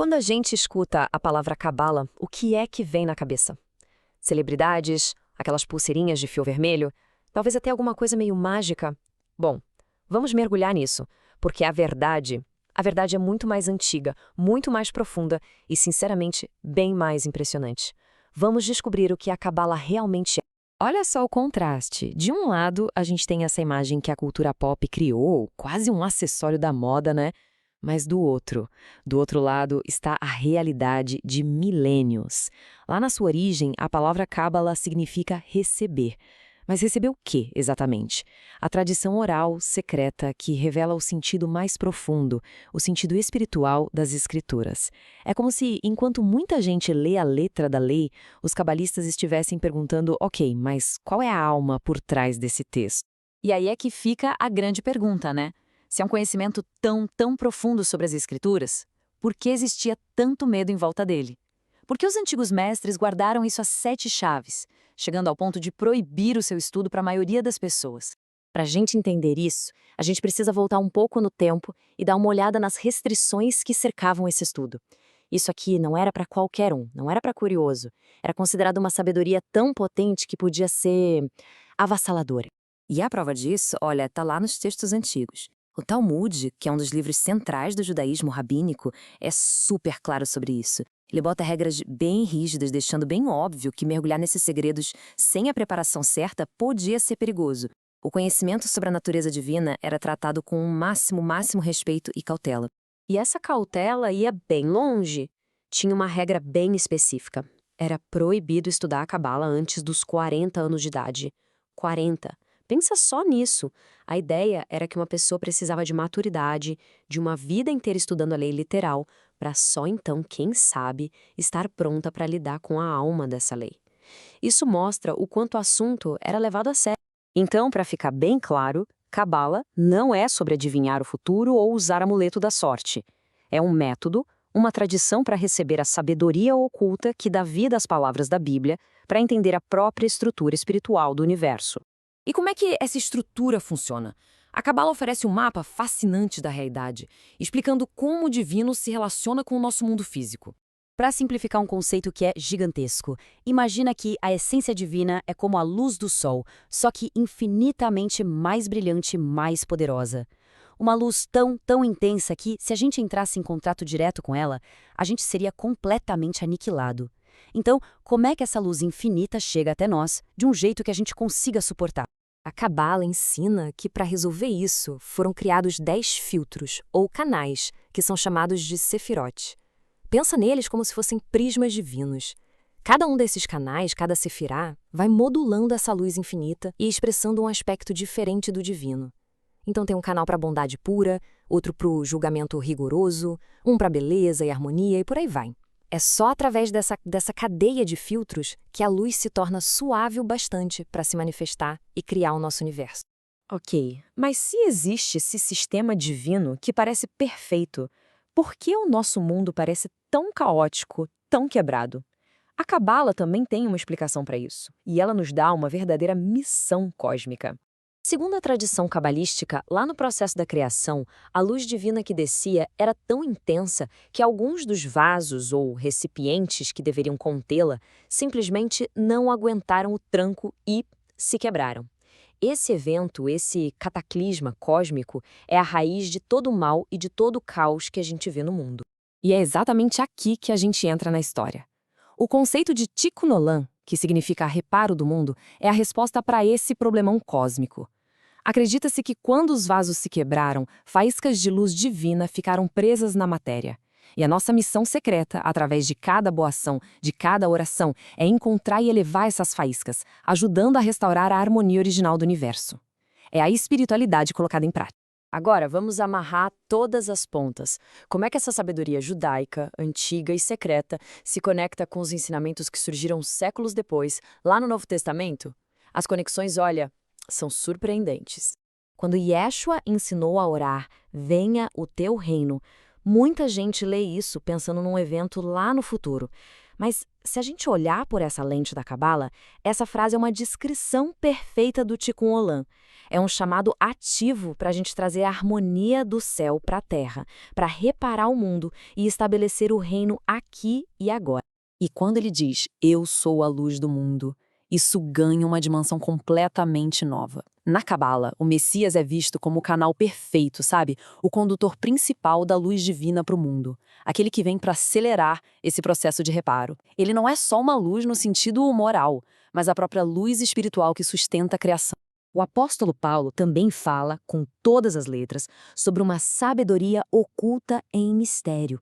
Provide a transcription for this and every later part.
Quando a gente escuta a palavra cabala, o que é que vem na cabeça? Celebridades, aquelas pulseirinhas de fio vermelho, talvez até alguma coisa meio mágica? Bom, vamos mergulhar nisso, porque a verdade é muito mais antiga, muito mais profunda e, sinceramente, bem mais impressionante. Vamos descobrir o que a cabala realmente é. Olha só o contraste. De um lado, a gente tem essa imagem que a cultura pop criou, quase um acessório da moda, né? Mas do outro lado está a realidade de milênios. Lá na sua origem, a palavra Cábala significa receber. Mas receber o quê, exatamente? A tradição oral, secreta, que revela o sentido mais profundo, o sentido espiritual das escrituras. É como se, enquanto muita gente lê a letra da lei, os cabalistas estivessem perguntando, ok, mas qual é a alma por trás desse texto? E aí é que fica a grande pergunta, né? Se é um conhecimento tão profundo sobre as Escrituras, por que existia tanto medo em volta dele? Por que os antigos mestres guardaram isso às 7 chaves, chegando ao ponto de proibir o seu estudo para a maioria das pessoas? Para a gente entender isso, a gente precisa voltar um pouco no tempo e dar uma olhada nas restrições que cercavam esse estudo. Isso aqui não era para qualquer um, não era para curioso. Era considerado uma sabedoria tão potente que podia ser avassaladora. E a prova disso, olha, está lá nos textos antigos. O Talmud, que é um dos livros centrais do judaísmo rabínico, é super claro sobre isso. Ele bota regras bem rígidas, deixando bem óbvio que mergulhar nesses segredos sem a preparação certa podia ser perigoso. O conhecimento sobre a natureza divina era tratado com o máximo respeito e cautela. E essa cautela ia bem longe. Tinha uma regra bem específica. Era proibido estudar a cabala antes dos 40 anos de idade. 40. Pensa só nisso. A ideia era que uma pessoa precisava de maturidade, de uma vida inteira estudando a lei literal, para só então, quem sabe, estar pronta para lidar com a alma dessa lei. Isso mostra o quanto o assunto era levado a sério. Então, para ficar bem claro, cabala não é sobre adivinhar o futuro ou usar amuleto da sorte. É um método, uma tradição para receber a sabedoria oculta que dá vida às palavras da Bíblia para entender a própria estrutura espiritual do universo. E como é que essa estrutura funciona? A Cabala oferece um mapa fascinante da realidade, explicando como o divino se relaciona com o nosso mundo físico. Para simplificar um conceito que é gigantesco, imagina que a essência divina é como a luz do sol, só que infinitamente mais brilhante e mais poderosa. Uma luz tão intensa que, se a gente entrasse em contato direto com ela, a gente seria completamente aniquilado. Então, como é que essa luz infinita chega até nós de um jeito que a gente consiga suportar? A Cabala ensina que, para resolver isso, foram criados 10 filtros, ou canais, que são chamados de sefirot. Pensa neles como se fossem prismas divinos. Cada um desses canais, cada sefirá, vai modulando essa luz infinita e expressando um aspecto diferente do divino. Então tem um canal para a bondade pura, outro para o julgamento rigoroso, um para a beleza e harmonia e por aí vai. É só através dessa cadeia de filtros que a luz se torna suave o bastante para se manifestar e criar o nosso universo. Ok, mas se existe esse sistema divino que parece perfeito, por que o nosso mundo parece tão caótico, tão quebrado? A Cabala também tem uma explicação para isso, e ela nos dá uma verdadeira missão cósmica. Segundo a tradição cabalística, lá no processo da criação, a luz divina que descia era tão intensa que alguns dos vasos ou recipientes que deveriam contê-la simplesmente não aguentaram o tranco e se quebraram. Esse evento, esse cataclisma cósmico, é a raiz de todo o mal e de todo o caos que a gente vê no mundo. E é exatamente aqui que a gente entra na história. O conceito de Tikkun Olam, que significa reparo do mundo, é a resposta para esse problemão cósmico. Acredita-se que quando os vasos se quebraram, faíscas de luz divina ficaram presas na matéria. E a nossa missão secreta, através de cada boa ação, de cada oração, é encontrar e elevar essas faíscas, ajudando a restaurar a harmonia original do universo. É a espiritualidade colocada em prática. Agora, vamos amarrar todas as pontas. Como é que essa sabedoria judaica, antiga e secreta, se conecta com os ensinamentos que surgiram séculos depois, lá no Novo Testamento? As conexões, olha, são surpreendentes. Quando Yeshua ensinou a orar, venha o teu reino, muita gente lê isso pensando num evento lá no futuro. Mas, se a gente olhar por essa lente da Cabala, essa frase é uma descrição perfeita do Tikkun Olam. É um chamado ativo para a gente trazer a harmonia do céu para a terra, para reparar o mundo e estabelecer o reino aqui e agora. E quando ele diz, eu sou a luz do mundo, isso ganha uma dimensão completamente nova. Na Cabala, o Messias é visto como o canal perfeito, sabe? O condutor principal da luz divina para o mundo. Aquele que vem para acelerar esse processo de reparo. Ele não é só uma luz no sentido moral, mas a própria luz espiritual que sustenta a criação. O apóstolo Paulo também fala, com todas as letras, sobre uma sabedoria oculta em mistério.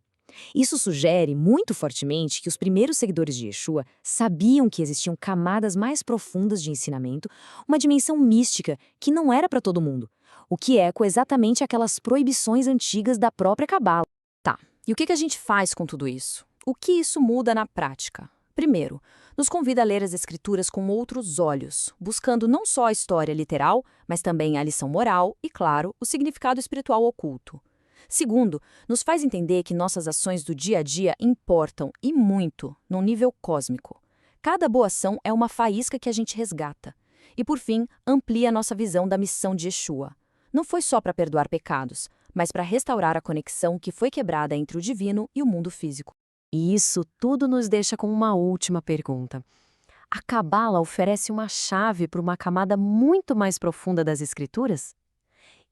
Isso sugere muito fortemente que os primeiros seguidores de Yeshua sabiam que existiam camadas mais profundas de ensinamento, uma dimensão mística que não era para todo mundo, o que eco exatamente aquelas proibições antigas da própria Cabala. Tá, e o que a gente faz com tudo isso? O que isso muda na prática? Primeiro, nos convida a ler as Escrituras com outros olhos, buscando não só a história literal, mas também a lição moral e, claro, o significado espiritual oculto. Segundo, nos faz entender que nossas ações do dia a dia importam, e muito, num nível cósmico. Cada boa ação é uma faísca que a gente resgata. E, por fim, amplia nossa visão da missão de Yeshua. Não foi só para perdoar pecados, mas para restaurar a conexão que foi quebrada entre o divino e o mundo físico. E isso tudo nos deixa com uma última pergunta. A Cabala oferece uma chave para uma camada muito mais profunda das Escrituras?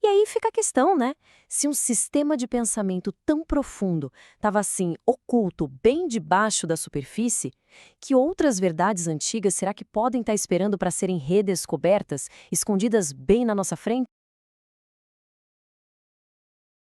E aí fica a questão, né? Se um sistema de pensamento tão profundo estava assim, oculto, bem debaixo da superfície, que outras verdades antigas será que podem estar esperando para serem redescobertas, escondidas bem na nossa frente?